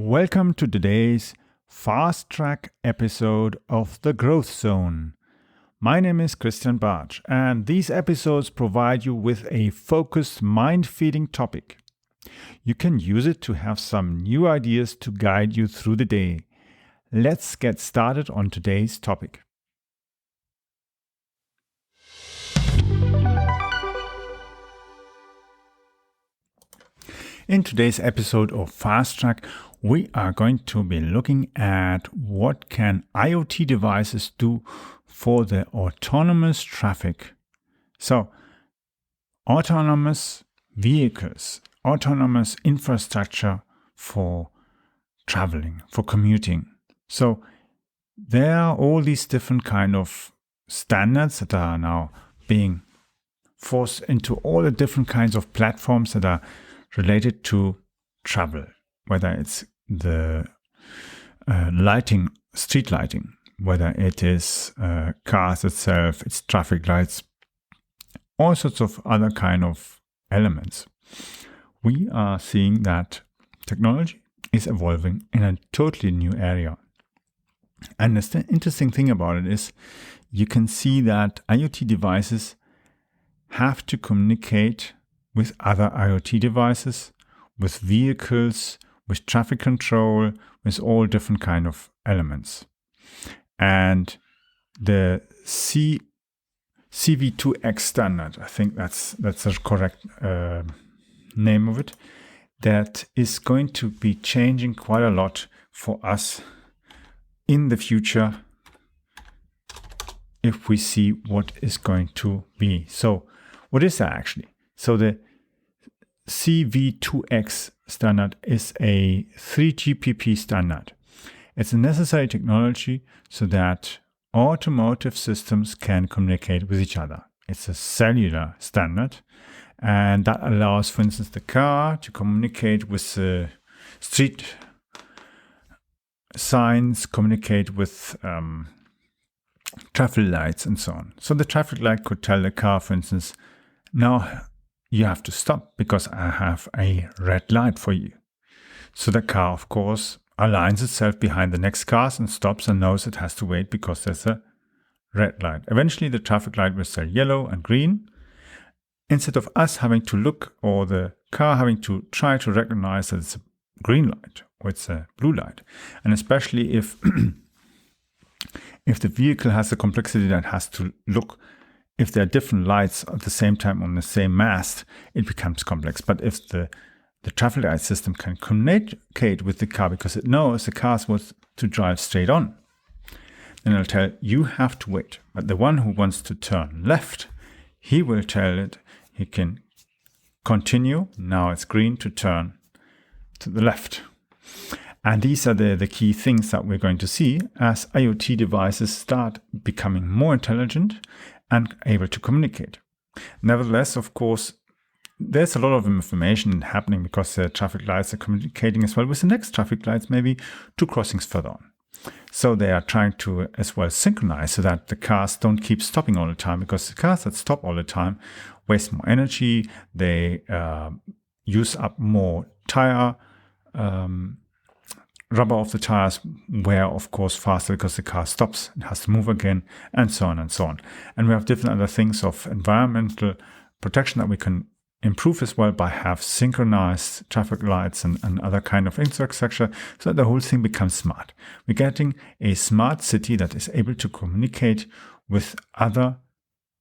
Welcome to today's Fast Track episode of The Growth Zone. My name is Christian Bartsch, and these episodes provide you with a focused, mind-feeding topic. You can use it to have some new ideas to guide you through the day. Let's get started on today's topic. In today's episode of Fast Track, we are going to be looking at what can IoT devices do for the autonomous traffic. So, autonomous vehicles, autonomous infrastructure for traveling, for commuting. So, there are all these different kind of standards that are now being forced into all the different kinds of platforms that are related to travel, whether it's the lighting, street lighting, whether it is cars itself, it's traffic lights, all sorts of other kind of elements. We are seeing that technology is evolving in a totally new area. And the interesting thing about it is you can see that IoT devices have to communicate with other IoT devices, with vehicles, with traffic control, with all different kind of elements. And the CV2X standard, I think that's the correct name of it, that is going to be changing quite a lot for us in the future if we see what is going to be. So what is that actually? So the CV2X standard is a 3GPP standard. It's a necessary technology so that automotive systems can communicate with each other. It's a cellular standard, and that allows, for instance, the car to communicate with the street signs, communicate with traffic lights, and so on. So the traffic light could tell the car, for instance, now you have to stop because I have a red light for you. So the car, of course, aligns itself behind the next cars and stops and knows it has to wait because there's a red light. Eventually, the traffic light will say yellow and green. Instead of us having to look or the car having to try to recognize that it's a green light or it's a blue light. And especially if the vehicle has a complexity that has to look, if there are different lights at the same time on the same mast, it becomes complex. But if the traffic light system can communicate with the car because it knows the car wants to drive straight on, then it'll tell you have to wait. But the one who wants to turn left, he will tell it he can continue. Now it's green to turn to the left. And these are the key things that we're going to see as IoT devices start becoming more intelligent and able to communicate. Nevertheless, of course, there's a lot of information happening because the traffic lights are communicating as well with the next traffic lights, maybe 2 crossings further on. So they are trying to as well synchronize so that the cars don't keep stopping all the time, because the cars that stop all the time waste more energy. They use up more tire, rubber of the tires wear, of course, faster because the car stops and has to move again, and so on and so on. And we have different other things of environmental protection that we can improve as well by have synchronized traffic lights and other kind of infrastructure so that the whole thing becomes smart. We're getting a smart city that is able to communicate with other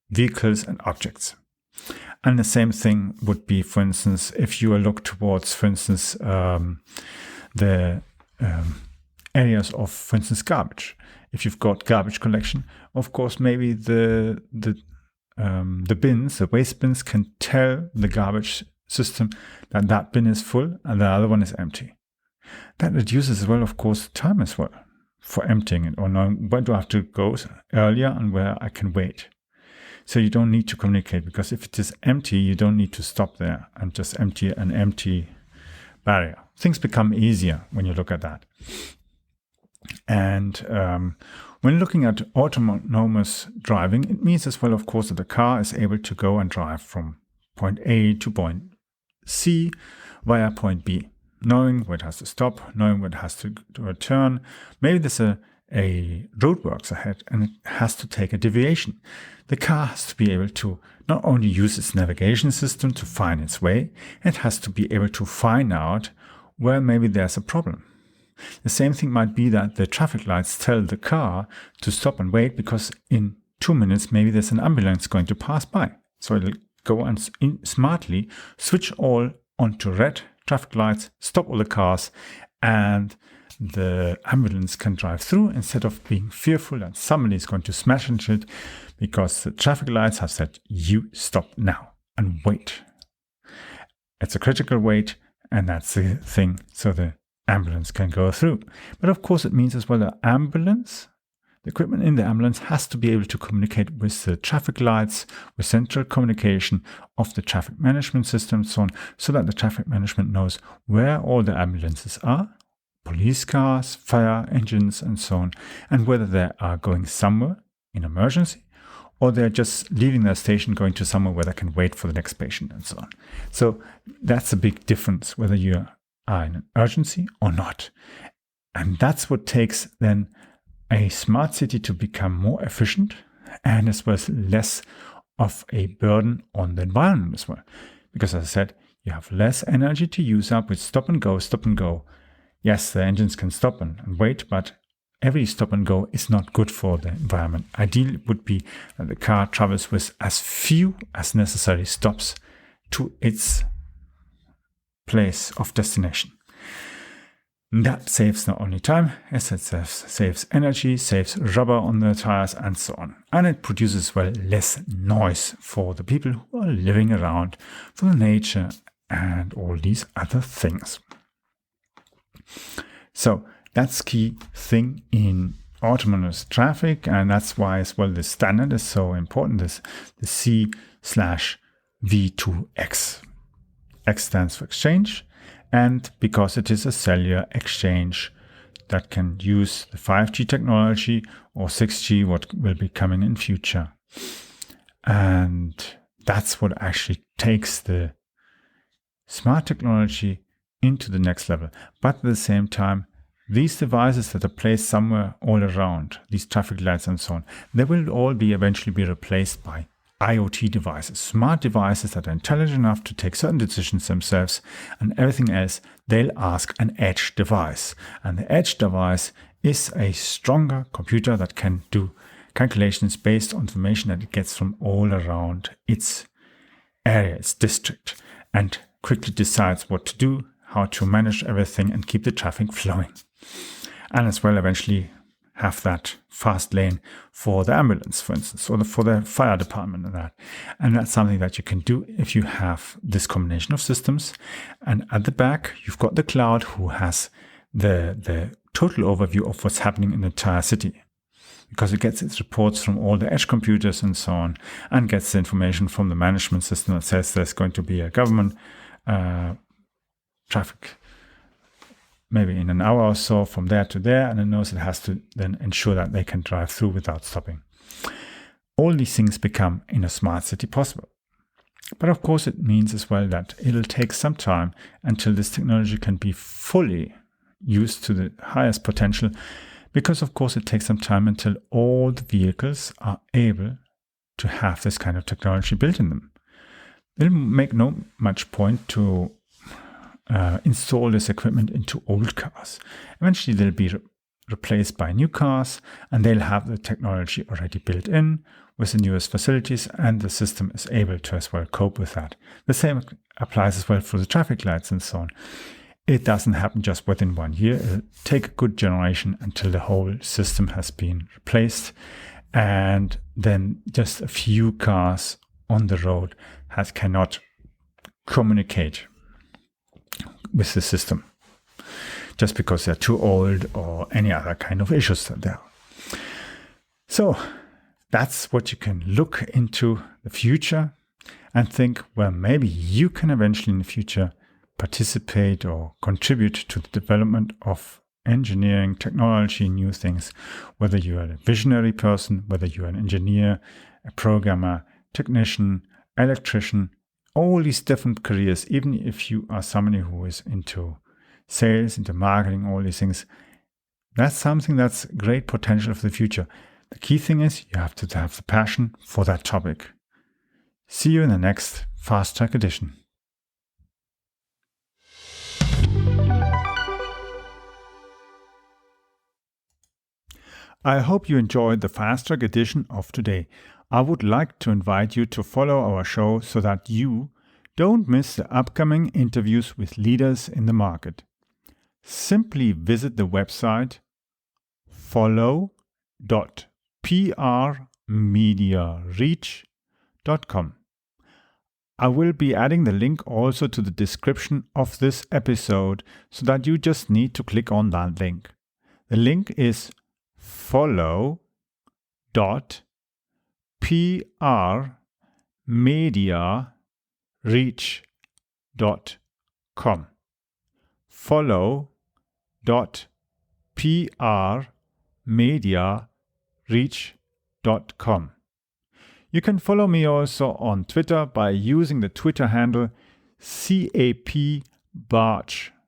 vehicles and objects. And the same thing would be, for instance, if you look towards, for instance, the areas of, for instance, garbage. If you've got garbage collection, of course, maybe the bins, the waste bins, can tell the garbage system that that bin is full and the other one is empty. That reduces as well, of course, time as well for emptying it, or knowing where do I have to go earlier and where I can wait. So you don't need to communicate, because if it is empty, you don't need to stop there and just empty an empty barrier. Things become easier when you look at that. And when looking at autonomous driving, it means as well, of course, that the car is able to go and drive from point A to point C via point B. knowing where it has to stop, knowing where it has to return. Maybe there's a roadworks ahead and it has to take a deviation. The car has to be able to not only use its navigation system to find its way, it has to be able to find out where maybe there's a problem. The same thing might be that the traffic lights tell the car to stop and wait because in 2 minutes maybe there's an ambulance going to pass by. So it'll go and smartly switch all onto red traffic lights, stop all the cars, and the ambulance can drive through instead of being fearful that somebody is going to smash into it because the traffic lights have said, you stop now and wait. It's a critical wait, and that's the thing, so the ambulance can go through. But of course it means as well the equipment in the ambulance has to be able to communicate with the traffic lights, with central communication of the traffic management system and so on, so that the traffic management knows where all the ambulances are, police cars, fire engines and so on, and whether they are going somewhere in emergency or they're just leaving their station going to somewhere where they can wait for the next patient and so on. So that's a big difference whether you are in an urgency or not. And that's what takes then a smart city to become more efficient and as well as less of a burden on the environment as well. Because as I said, you have less energy to use up with stop and go. Yes, the engines can stop and wait, but every stop and go is not good for the environment. Ideal would be that the car travels with as few as necessary stops to its place of destination. That saves not only time, as it saves energy, saves rubber on the tires and so on. And it produces less noise for the people who are living around, for the nature and all these other things. So that's key thing in autonomous traffic, and that's why as well the standard is so important, this the C/V2X. X stands for exchange, and because it is a cellular exchange that can use the 5G technology or 6G, what will be coming in future. And that's what actually takes the smart technology into the next level. But at the same time, these devices that are placed somewhere all around, these traffic lights and so on, they will all eventually be replaced by IoT devices, smart devices that are intelligent enough to take certain decisions themselves, and everything else they'll ask an edge device. And the edge device is a stronger computer that can do calculations based on information that it gets from all around its area, its district, and quickly decides what to do, how to manage everything and keep the traffic flowing. And as well eventually have that fast lane for the ambulance, for instance, or for the fire department and that. And that's something that you can do if you have this combination of systems. And at the back, you've got the cloud who has the total overview of what's happening in the entire city, because it gets its reports from all the edge computers and so on, and gets the information from the management system that says there's going to be a government traffic maybe in an hour or so from there to there, and it knows it has to then ensure that they can drive through without stopping. All these things become in a smart city possible. But of course it means as well that it'll take some time until this technology can be fully used to the highest potential, because of course it takes some time until all the vehicles are able to have this kind of technology built in them. It'll make no much point to install this equipment into old cars. Eventually they'll be replaced by new cars, and they'll have the technology already built in with the newest facilities, and the system is able to as well cope with that. The same applies as well for the traffic lights and so on. It doesn't happen just within 1 year. It'll take a good generation until the whole system has been replaced, and then just a few cars on the road cannot communicate with the system just because they're too old or any other kind of issues that there are. So that's what you can look into the future and think, well, maybe you can eventually in the future participate or contribute to the development of engineering, technology, new things, whether you are a visionary person, whether you are an engineer, a programmer, technician, electrician, all these different careers, even if you are somebody who is into sales, into marketing, all these things. That's something that's great potential for the future. The key thing is you have to have the passion for that topic. See you in the next Fast Track edition. I hope you enjoyed the Fast Track edition of today. I would like to invite you to follow our show so that you don't miss the upcoming interviews with leaders in the market. Simply visit the website follow.prmediareach.com. I will be adding the link also to the description of this episode so that you just need to click on that link. The link is follow.prmediareach.com. follow.prmediareach.com. You can follow me also on Twitter by using the Twitter handle CAPBartsch.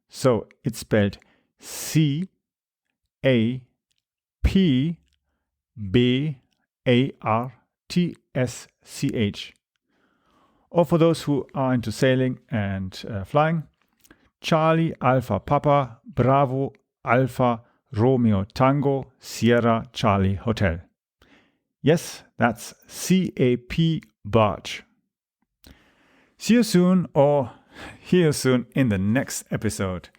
So it's spelled CAPBARTSCH. Or for those who are into sailing and flying, Charlie Alpha Papa Bravo Alpha Romeo Tango Sierra Charlie Hotel. Yes, that's CAPBartsch. See you soon or hear you soon in the next episode.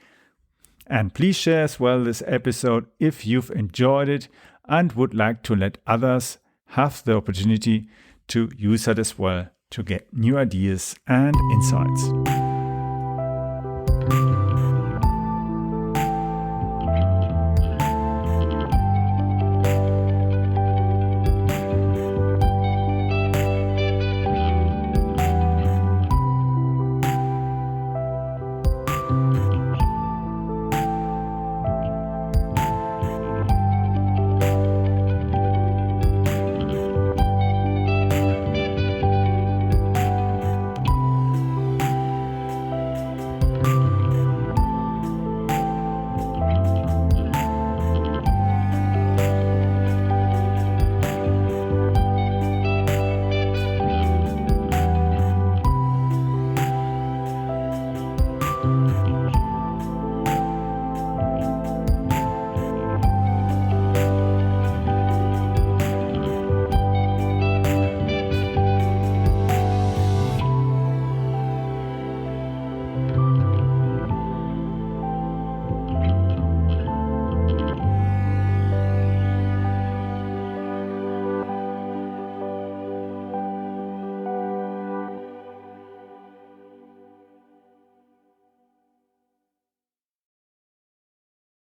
And please share as well this episode if you've enjoyed it and would like to let others have the opportunity to use it as well to get new ideas and insights.